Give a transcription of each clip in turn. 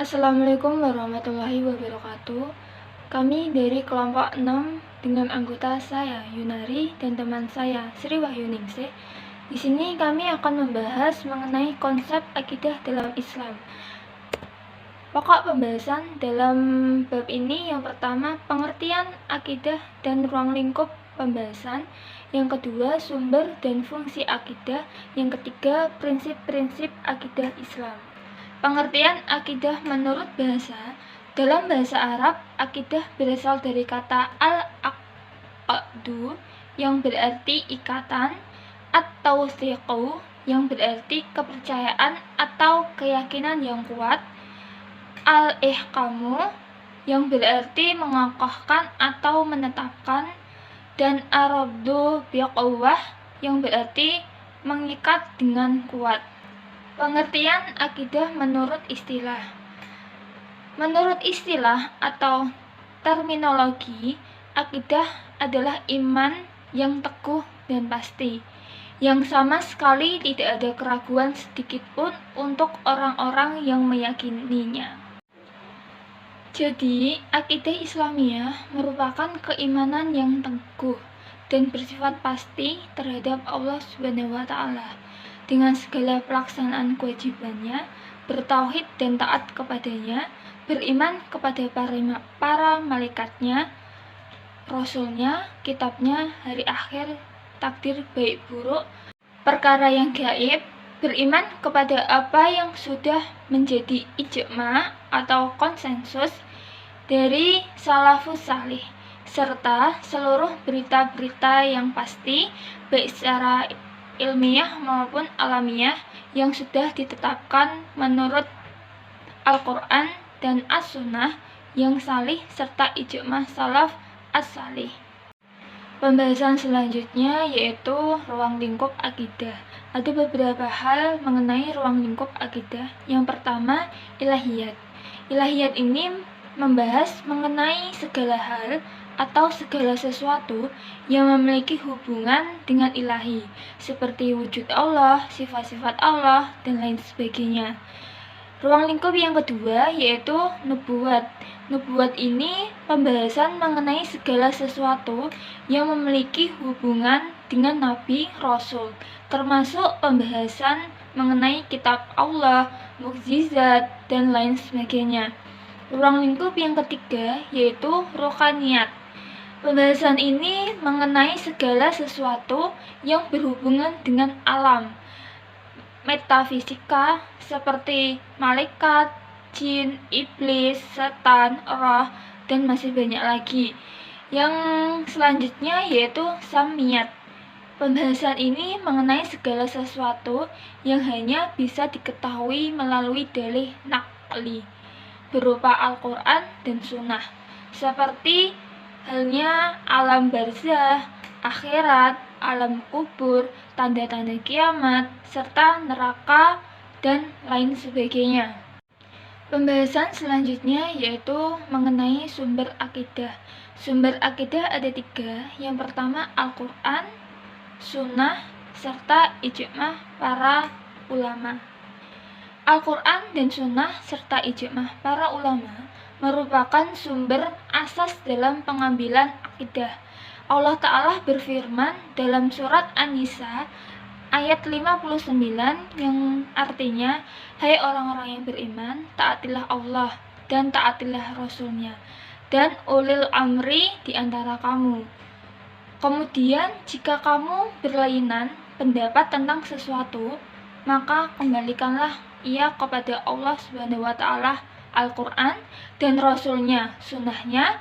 Assalamualaikum warahmatullahi wabarakatuh. Kami dari kelompok 6 dengan anggota saya Yunari dan teman saya Sri Wahyuningsih. Di sini kami akan membahas mengenai konsep akidah dalam Islam. Pokok pembahasan dalam bab ini yang pertama pengertian akidah dan ruang lingkup pembahasan, yang kedua sumber dan fungsi akidah, yang ketiga prinsip-prinsip akidah Islam. Pengertian akidah menurut bahasa. Dalam bahasa Arab, akidah berasal dari kata al-aqdu yang berarti ikatan, at-tawthiqu yang berarti kepercayaan atau keyakinan yang kuat, al-ihkamu yang berarti mengokohkan atau menetapkan, dan ar-rabdu biquwwah yang berarti mengikat dengan kuat. Pengertian akidah menurut istilah. Menurut istilah atau terminologi, akidah adalah iman yang teguh dan pasti, yang sama sekali tidak ada keraguan sedikitpun untuk orang-orang yang meyakininya. Jadi, akidah Islamiyah merupakan keimanan yang teguh dan bersifat pasti terhadap Allah SWT dengan segala pelaksanaan kewajibannya, bertauhid dan taat kepadanya, beriman kepada para malaikatnya, rasulnya, kitabnya, hari akhir, takdir baik buruk, perkara yang gaib, beriman kepada apa yang sudah menjadi ijma atau konsensus dari salafus salih, serta seluruh berita-berita yang pasti baik secara ilmiah maupun alamiah yang sudah ditetapkan menurut Al-Quran dan As-Sunnah yang salih serta ijma salaf as-salih. Pembahasan selanjutnya yaitu ruang lingkup akidah. Ada beberapa hal mengenai ruang lingkup akidah. Yang pertama, ilahiyat. Ilahiyat ini membahas mengenai segala hal atau segala sesuatu yang memiliki hubungan dengan ilahi, seperti wujud Allah, sifat-sifat Allah, dan lain sebagainya. Ruang lingkup yang kedua yaitu nubuat. Nubuat ini pembahasan mengenai segala sesuatu yang memiliki hubungan dengan Nabi, Rasul, termasuk pembahasan mengenai kitab Allah, mukjizat, dan lain sebagainya. Ruang lingkup yang ketiga yaitu rohaniyat. Pembahasan ini mengenai segala sesuatu yang berhubungan dengan alam metafisika seperti malaikat, jin, iblis, setan, roh, dan masih banyak lagi. Yang selanjutnya yaitu samiyat. Pembahasan ini mengenai segala sesuatu yang hanya bisa diketahui melalui dalih naqli berupa Al-Quran dan Sunnah, seperti halnya alam barzah, akhirat, alam kubur, tanda-tanda kiamat, serta neraka, dan lain sebagainya. Pembahasan selanjutnya yaitu mengenai sumber akidah. Sumber akidah ada 3. Yang pertama Al-Quran, Sunnah, serta ijma para ulama. Al-Quran dan Sunnah serta ijma para ulama merupakan sumber asas dalam pengambilan akidah. Allah Ta'ala berfirman dalam surat An-Nisa ayat 59 yang artinya, hai orang-orang yang beriman, taatilah Allah dan taatilah Rasulnya dan ulil amri di antara kamu. Kemudian jika kamu berlainan pendapat tentang sesuatu, maka kembalikanlah ia kepada Allah SWT, Al-Quran dan Rasulnya, Sunnahnya.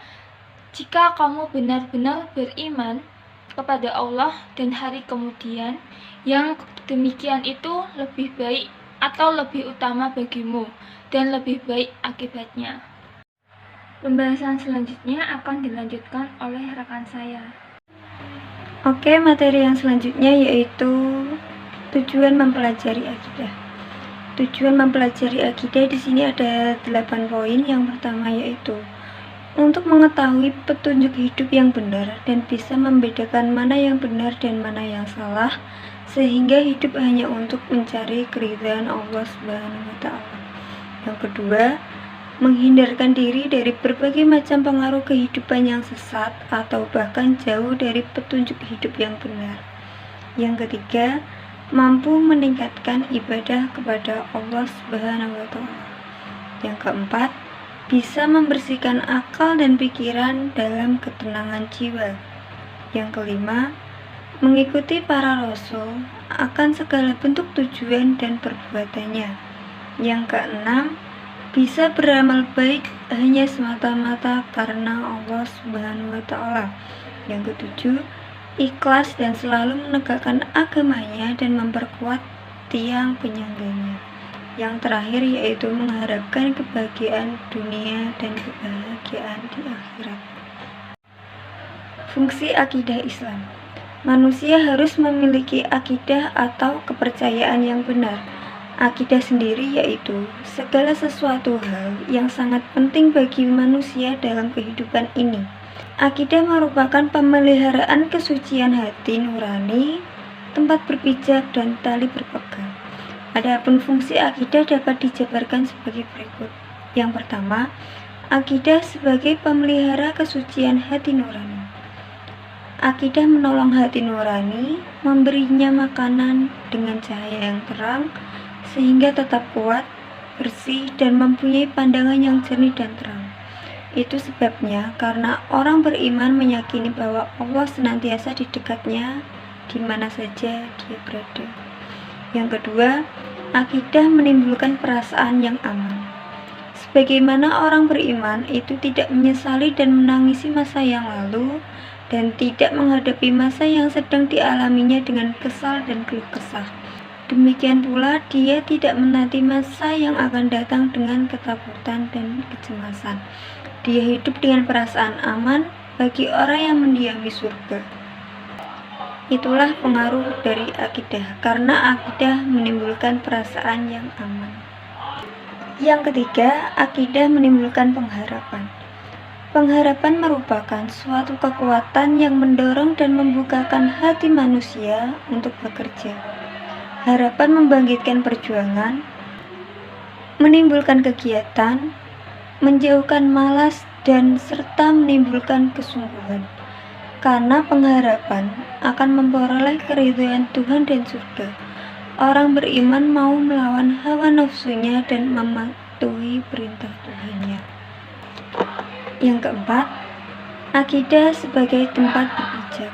Jika kamu benar-benar beriman kepada Allah dan hari kemudian, yang demikian itu lebih baik atau lebih utama bagimu dan lebih baik akibatnya. Pembahasan selanjutnya akan dilanjutkan oleh rekan saya. Oke, materi yang selanjutnya yaitu tujuan mempelajari akidah. Tujuan mempelajari akidah di sini ada 8 poin. Yang pertama yaitu untuk mengetahui petunjuk hidup yang benar dan bisa membedakan mana yang benar dan mana yang salah, sehingga hidup hanya untuk mencari keridhaan Allah Subhanahu wa Ta'ala. Yang kedua, menghindarkan diri dari berbagai macam pengaruh kehidupan yang sesat atau bahkan jauh dari petunjuk hidup yang benar. Yang ketiga, mampu meningkatkan ibadah kepada Allah Subhanahu wa Ta'ala. Yang keempat, bisa membersihkan akal dan pikiran dalam ketenangan jiwa. Yang kelima, mengikuti para rasul akan segala bentuk tujuan dan perbuatannya. Yang keenam, bisa beramal baik hanya semata-mata karena Allah Subhanahu wa Ta'ala. Yang ketujuh, ikhlas dan selalu menegakkan agamanya dan memperkuat tiang penyangganya. Yang terakhir yaitu mengharapkan kebahagiaan dunia dan kebahagiaan di akhirat. Fungsi akidah Islam. Manusia harus memiliki akidah atau kepercayaan yang benar. Akidah sendiri yaitu segala sesuatu hal yang sangat penting bagi manusia dalam kehidupan ini. Akidah merupakan pemeliharaan kesucian hati nurani, tempat berpijak dan tali berpegang. Adapun fungsi akidah dapat dijabarkan sebagai berikut. Yang pertama, akidah sebagai pemelihara kesucian hati nurani. Akidah menolong hati nurani, memberinya makanan dengan cahaya yang terang, sehingga tetap kuat, bersih, dan mempunyai pandangan yang jernih dan terang. Itu sebabnya karena orang beriman meyakini bahwa Allah senantiasa di dekatnya di mana saja dia berada. Yang kedua, akidah menimbulkan perasaan yang aman. Sebagaimana orang beriman itu tidak menyesali dan menangisi masa yang lalu dan tidak menghadapi masa yang sedang dialaminya dengan kesal dan keluh kesah. Demikian pula dia tidak menanti masa yang akan datang dengan ketakutan dan kecemasan. Dia hidup dengan perasaan aman bagi orang yang mendiami surga. Itulah pengaruh dari akidah, karena akidah menimbulkan perasaan yang aman. Yang ketiga, akidah menimbulkan pengharapan. Pengharapan merupakan suatu kekuatan yang mendorong dan membukakan hati manusia untuk bekerja. Harapan membangkitkan perjuangan, menimbulkan kegiatan, menjauhkan malas, dan serta menimbulkan kesungguhan. Karena pengharapan akan memperoleh keridhaan Tuhan dan surga. Orang beriman mau melawan hawa nafsunya dan mematuhi perintah Tuhannya. Yang keempat, akidah sebagai tempat berpijak.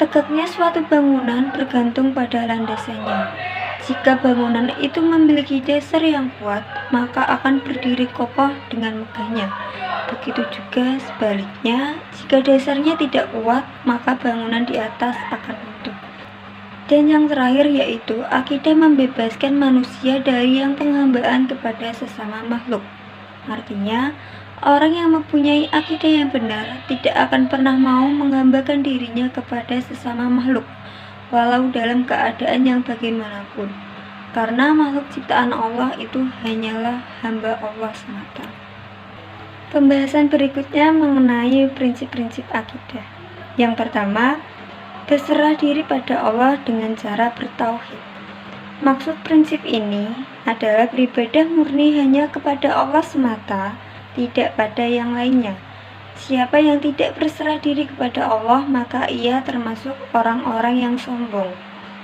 Tegaknya suatu bangunan bergantung pada landasannya. Jika bangunan itu memiliki dasar yang kuat, maka akan berdiri kokoh dengan megahnya. Begitu juga sebaliknya, jika dasarnya tidak kuat, maka bangunan di atas akan runtuh. Dan yang terakhir yaitu akidah membebaskan manusia dari yang penghambaan kepada sesama makhluk. Artinya, orang yang mempunyai akidah yang benar tidak akan pernah mau menghambakan dirinya kepada sesama makhluk, walau dalam keadaan yang bagaimanapun. Karena makhluk ciptaan Allah itu hanyalah hamba Allah semata. Pembahasan berikutnya mengenai prinsip-prinsip akidah. Yang pertama, berserah diri pada Allah dengan cara bertauhid. Maksud prinsip ini adalah beribadah murni hanya kepada Allah semata, tidak pada yang lainnya. Siapa yang tidak berserah diri kepada Allah, maka ia termasuk orang-orang yang sombong.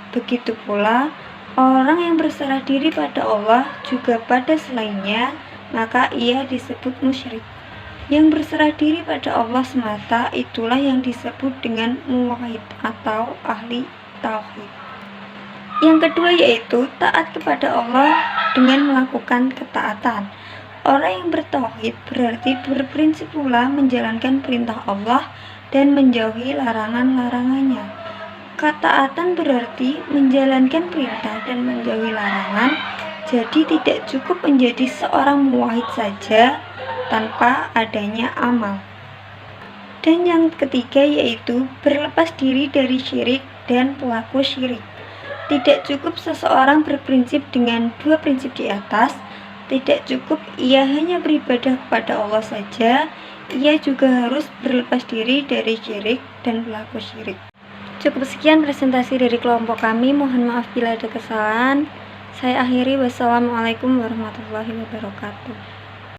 Begitu pula, orang yang berserah diri pada Allah juga pada selainnya, maka ia disebut musyrik. Yang berserah diri pada Allah semata itulah yang disebut dengan muwahhid atau ahli tauhid. Yang kedua yaitu taat kepada Allah dengan melakukan ketaatan. Orang yang bertauhid berarti berprinsip pula menjalankan perintah Allah dan menjauhi larangan-larangannya. Ketaatan berarti menjalankan perintah dan menjauhi larangan, jadi tidak cukup menjadi seorang muwahhid saja tanpa adanya amal. Dan yang ketiga yaitu berlepas diri dari syirik dan pelaku syirik. Tidak cukup seseorang berprinsip dengan dua prinsip di atas. Tidak cukup ia hanya beribadah kepada Allah saja, ia juga harus berlepas diri dari syirik dan pelaku syirik. Cukup sekian presentasi dari kelompok kami, mohon maaf bila ada kesalahan. Saya akhiri, wassalamualaikum warahmatullahi wabarakatuh.